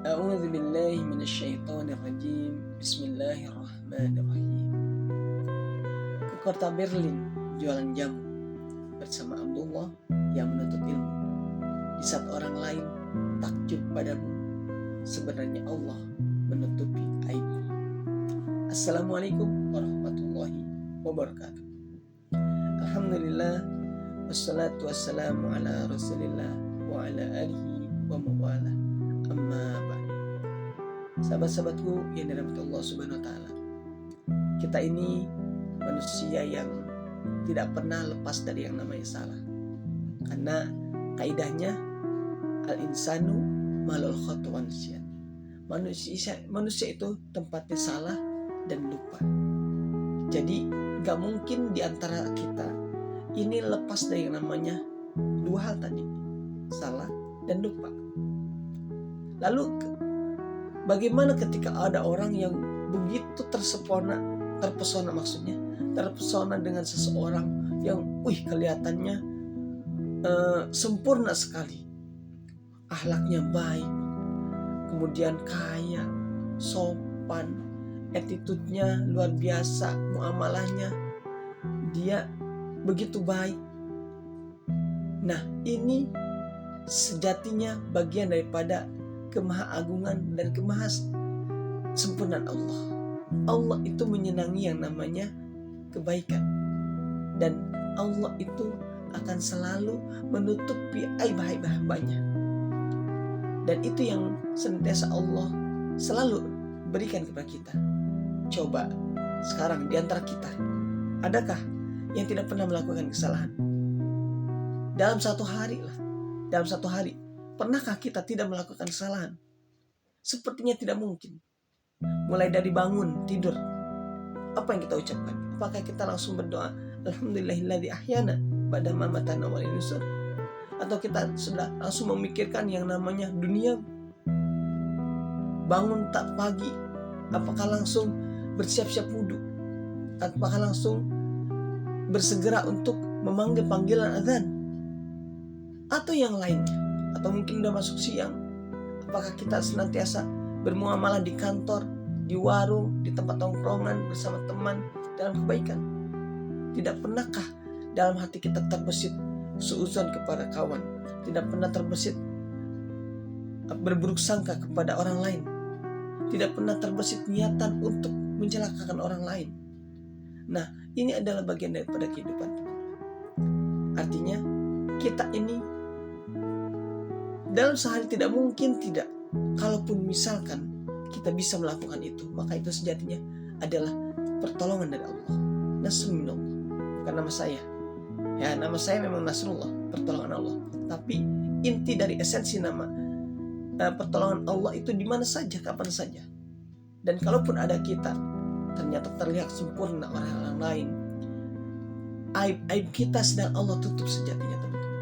A'udzu billahi minasyaitonir rajim. Bismillahirrahmanirrahim. Ke kota Berlin jualan jamu bersama Abdullah yang menuntut ilmu. Di saat orang lain takjub padamu, sebenarnya Allah menutupi aibmu. Assalamualaikum warahmatullahi wabarakatuh. Alhamdulillah, wassalatu wassalamu ala rasulillah wa ala alihi wa mawala. Amma ba'du. Sahabat-sahabatku yang dirahmati Allah Subhanahu wa taala. Kita ini manusia yang tidak pernah lepas dari yang namanya salah. Karena kaidahnya al-insanu malul khata wa nisyan. Manusia itu tempatnya salah dan lupa. Jadi gak mungkin di antara kita ini lepas dari yang namanya dua hal tadi, salah dan lupa. Lalu bagaimana ketika ada orang yang begitu terpesona dengan seseorang yang kelihatannya sempurna sekali, akhlaknya baik, kemudian kaya, sopan, attitude-nya luar biasa, muamalahnya dia begitu baik. Nah, ini sejatinya bagian daripada kemahaagungan dan kemahasempurnaan Allah. Allah itu menyenangi yang namanya kebaikan, dan Allah itu akan selalu menutupi aib-aib hambanya. Dan itu yang senantiasa Allah selalu berikan kepada kita. Coba sekarang di antara kita, adakah yang tidak pernah melakukan kesalahan? Dalam satu hari, pernahkah kita tidak melakukan kesalahan? Sepertinya tidak mungkin. Mulai dari bangun, tidur, apa yang kita ucapkan? Apakah kita langsung berdoa, Alhamdulillahilladzi ahyana ba'da ma amatana wa ilaihi nusyur? Atau kita sudah langsung memikirkan yang namanya dunia? Bangun tak pagi, apakah langsung bersiap-siap wudhu? Apakah langsung bersegera untuk memanggil panggilan azan? Atau yang lainnya? Atau mungkin udah masuk siang, apakah kita senantiasa bermuamalah di kantor, di warung, di tempat tongkrongan bersama teman dalam kebaikan? Tidak pernahkah dalam hati kita terbesit suudzon kepada kawan? Tidak pernah terbesit berburuk sangka kepada orang lain? Tidak pernah terbesit niatan untuk mencelakakan orang lain? Nah, ini adalah bagian daripada kehidupan. Artinya kita ini dalam sehari tidak mungkin tidak. Kalaupun misalkan kita bisa melakukan itu, maka itu sejatinya adalah pertolongan dari Allah. Nasrun minallah. Bukan nama saya. Ya, nama saya memang Nasrullah, pertolongan Allah. Tapi inti dari esensi nama pertolongan Allah itu di mana saja, kapan saja. Dan kalaupun ada kita ternyata terlihat sempurna orang lain, aib kita sedang Allah tutup sejatinya, teman-teman.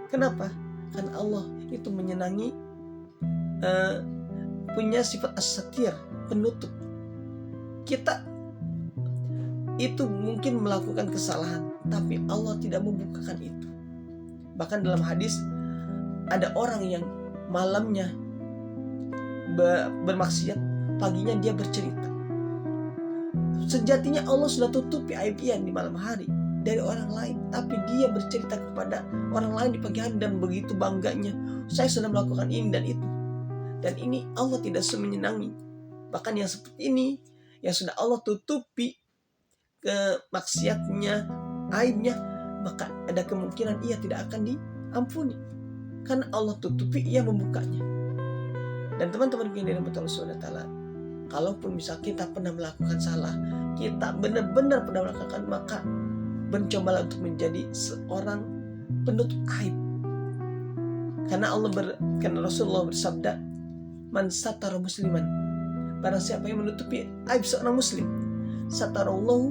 Kenapa? Karena Allah itu menyenangi punya sifat as-satir, penutup. Kita itu mungkin melakukan kesalahan, tapi Allah tidak membukakan itu. Bahkan dalam hadis ada orang yang malamnya bermaksiat, paginya dia bercerita. Sejatinya Allah sudah tutupi aib yang di malam hari dari orang lain, tapi dia bercerita kepada orang lain di pagi hari dan begitu bangganya, saya sudah melakukan ini dan itu. Dan ini Allah tidak semenyenangi. Bahkan yang seperti ini, yang sudah Allah tutupi kemaksiatnya, aibnya, maka ada kemungkinan ia tidak akan diampuni. Karena Allah tutupi, ia membukanya. Dan teman-teman yang dirahmati Allah Subhanahu wa taala, kalaupun misal kita pernah melakukan salah, kita benar-benar pernah melakukan, maka mencobalah untuk menjadi seorang penutup aib. Karena Rasulullah bersabda, man satara musliman, barang siapa yang menutupi aib seorang muslim, satarallahu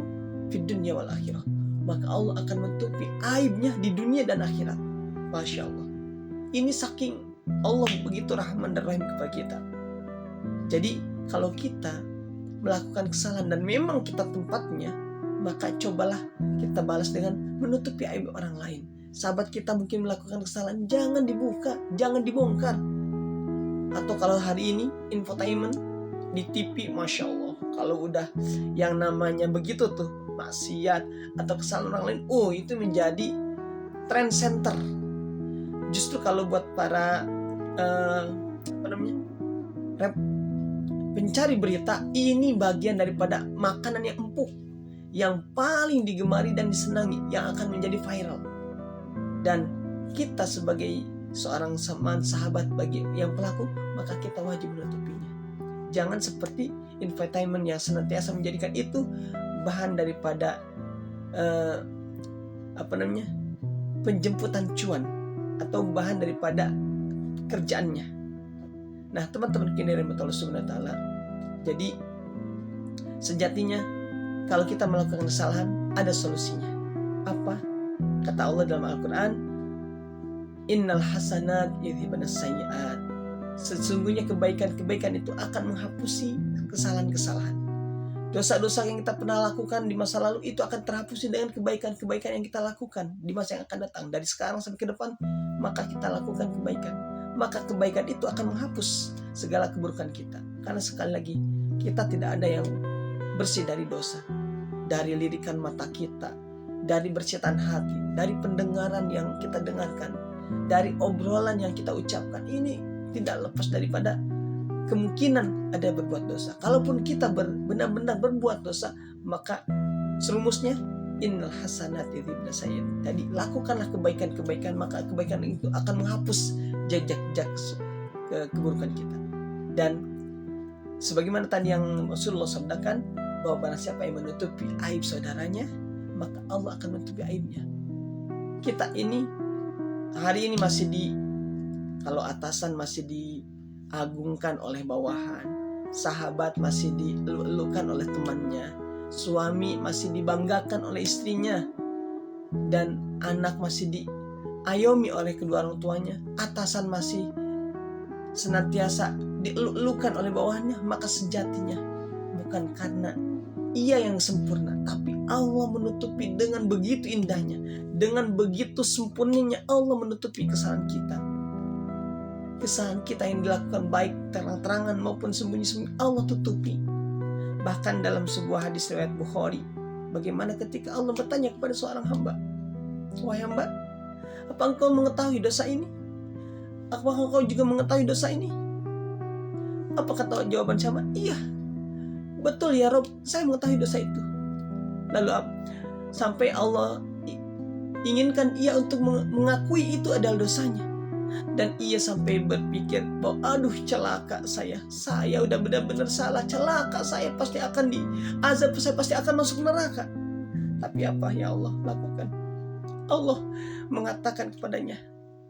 fid dunya wal akhirah, maka Allah akan menutupi aibnya di dunia dan akhirat. Masya Allah. Ini saking Allah begitu rahman dan rahim kepada kita. Jadi kalau kita melakukan kesalahan dan memang kita tempatnya, maka cobalah kita balas dengan menutupi aib orang lain. Sahabat kita mungkin melakukan kesalahan, jangan dibuka, jangan dibongkar. Atau kalau hari ini infotainment di TV, Masya Allah, kalau udah yang namanya begitu tuh maksiat atau kesalahan orang lain, itu menjadi trend center. Justru kalau buat para pencari berita, ini bagian daripada makanan yang empuk, yang paling digemari dan disenangi, yang akan menjadi viral. Dan kita sebagai seorang sahabat bagi yang pelaku, maka kita wajib menutupinya. Jangan seperti infotainment yang senantiasa menjadikan itu bahan daripada penjemputan cuan atau bahan daripada kerjaannya. Nah, teman-teman kini rahmatullah subhanahu wa ta'ala. Jadi sejatinya kalau kita melakukan kesalahan, ada solusinya. Apa? Kata Allah dalam Al-Quran, innal hasanat yudhibanas sayyi'at. Sesungguhnya kebaikan-kebaikan itu akan menghapusi kesalahan-kesalahan. Dosa-dosa yang kita pernah lakukan di masa lalu itu akan terhapusi dengan kebaikan-kebaikan yang kita lakukan di masa yang akan datang. Dari sekarang sampai ke depan, maka kita lakukan kebaikan. Maka kebaikan itu akan menghapus segala keburukan kita. Karena sekali lagi, kita tidak ada yang bersih dari dosa. Dari lirikan mata kita, dari bersitan hati, dari pendengaran yang kita dengarkan, dari obrolan yang kita ucapkan. Ini tidak lepas daripada kemungkinan ada berbuat dosa. Kalaupun kita benar-benar berbuat dosa, maka serumusnya innal hasanat yudhibnas sayyi'at. Jadi lakukanlah kebaikan-kebaikan, maka kebaikan itu akan menghapus jejak-jejak keburukan kita. Dan sebagaimana tadi yang Rasulullah sabdakan, bahwa barang siapa yang menutupi aib saudaranya, maka Allah akan menutupi aibnya. Kita ini hari ini kalau atasan masih diagungkan oleh bawahan, sahabat masih dielulukan oleh temannya, suami masih dibanggakan oleh istrinya, dan anak masih diayomi oleh kedua orang tuanya, atasan masih senantiasa dielulukan oleh bawahannya, maka sejatinya bukan karena ia yang sempurna, tapi Allah menutupi dengan begitu indahnya, dengan begitu sempurnanya Allah menutupi kesalahan kita. Kesalahan kita yang dilakukan baik terang-terangan maupun sembunyi-sembunyi, Allah tutupi. Bahkan dalam sebuah hadis riwayat Bukhari, bagaimana ketika Allah bertanya kepada seorang hamba, wahai hamba, apa engkau mengetahui dosa ini? Apakah engkau juga mengetahui dosa ini? Apa kata jawaban sama? Iya, betul ya Rob, saya mengetahui dosa itu. Lalu sampai Allah inginkan ia untuk mengakui itu adalah dosanya. Dan ia sampai berpikir bahwa aduh celaka saya udah benar-benar salah, celaka saya pasti akan diazab, saya pasti akan masuk neraka. Tapi apa yang Allah lakukan? Allah mengatakan kepadanya,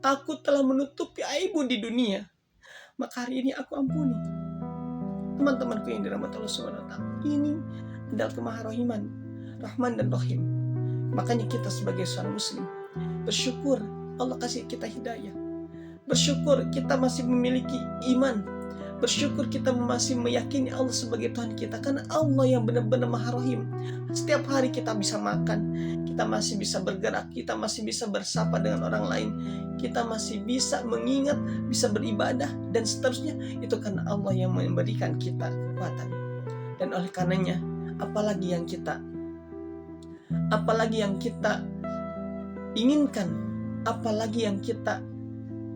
aku telah menutupi aibmu di dunia, maka hari ini aku ampuni. Teman-temanku yang dirahmati Allah Subhanahu wa ta'ala, ini adalah kemaharohiman Rahman dan Rahim. Makanya kita sebagai seorang muslim bersyukur Allah kasih kita hidayah, bersyukur kita masih memiliki iman, bersyukur kita masih meyakini Allah sebagai Tuhan kita, karena Allah yang benar-benar Maha Rahim. Setiap hari kita bisa makan, kita masih bisa bergerak, kita masih bisa bersapa dengan orang lain, kita masih bisa mengingat, bisa beribadah, dan seterusnya. Itu karena Allah yang memberikan kita kekuatan. Dan oleh karenanya, apalagi yang kita inginkan, apalagi yang kita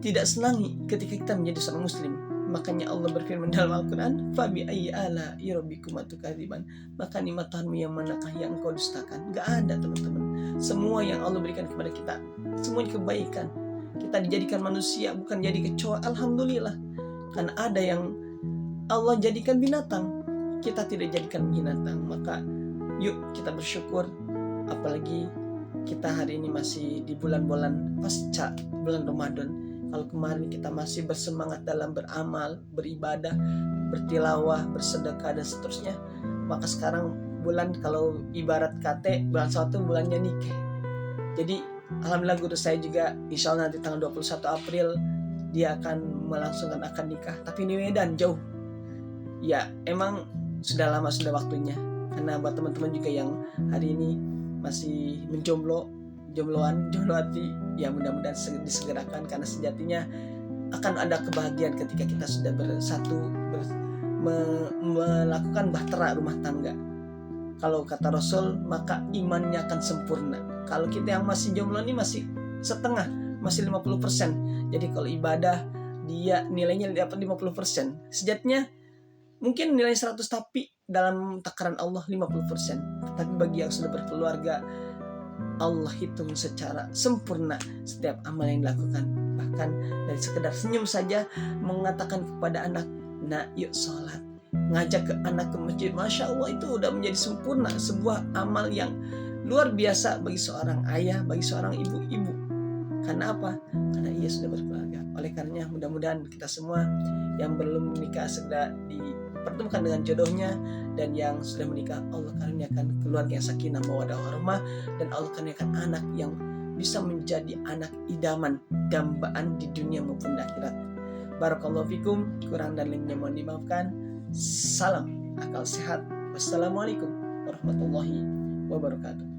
tidak senangi ketika kita menjadi seorang muslim. Makanya Allah berfirman dalam Al-Quran, Fabi ayyi ala'i rabbikuma tukadziban. Maka nikmat Tuhanmu yang manakah yang engkau dustakan? Gak ada, teman-teman. Semua yang Allah berikan kepada kita, semuanya kebaikan. Kita dijadikan manusia, bukan jadi kecoa. Alhamdulillah. Karena ada yang Allah jadikan binatang, kita tidak jadikan binatang. Maka yuk kita bersyukur. Apalagi kita hari ini masih di bulan-bulan pasca bulan Ramadan. Kalau kemarin kita masih bersemangat dalam beramal, beribadah, bertilawah, bersedekah, dan seterusnya, maka sekarang bulan, kalau ibarat kate, bulan 1 bulannya nikah. Jadi alhamdulillah guru saya juga insya Allah nanti tanggal 21 April dia akan melangsungkan akad nikah, tapi di Medan jauh. Ya emang sudah lama, sudah waktunya. Karena buat teman-teman juga yang hari ini masih jomblo hati, ya mudah-mudahan disegerakan, karena sejatinya akan ada kebahagiaan ketika kita sudah bersatu melakukan bahtera rumah tangga. Kalau kata Rasul, maka imannya akan sempurna. Kalau kita yang masih jomblo ini masih setengah, masih 50%. Jadi kalau ibadah dia nilainya dapat 50%. Sejatinya mungkin nilai 100, tapi dalam takaran Allah 50%. Tapi bagi yang sudah berkeluarga, Allah hitung secara sempurna setiap amal yang dilakukan. Bahkan dari sekedar senyum saja, mengatakan kepada anak, nak yuk sholat, ngajak ke anak ke masjid, Masya Allah, itu udah menjadi sempurna. Sebuah amal yang luar biasa bagi seorang ayah, bagi seorang ibu-ibu. Karena apa? Karena ia sudah berkeluarga. Oleh karenanya mudah-mudahan kita semua yang belum menikah segera dipertemukan dengan jodohnya, dan yang sudah menikah Allah karuniakan keluarga yang sakinah mawaddah warahmah, dan Allah karuniakan anak yang bisa menjadi anak idaman, dambaan di dunia maupun di akhirat. Barakallahu fikum, kurang dan lebihnya mohon dimaafkan. Salam akal sehat. Wassalamualaikum warahmatullahi wabarakatuh.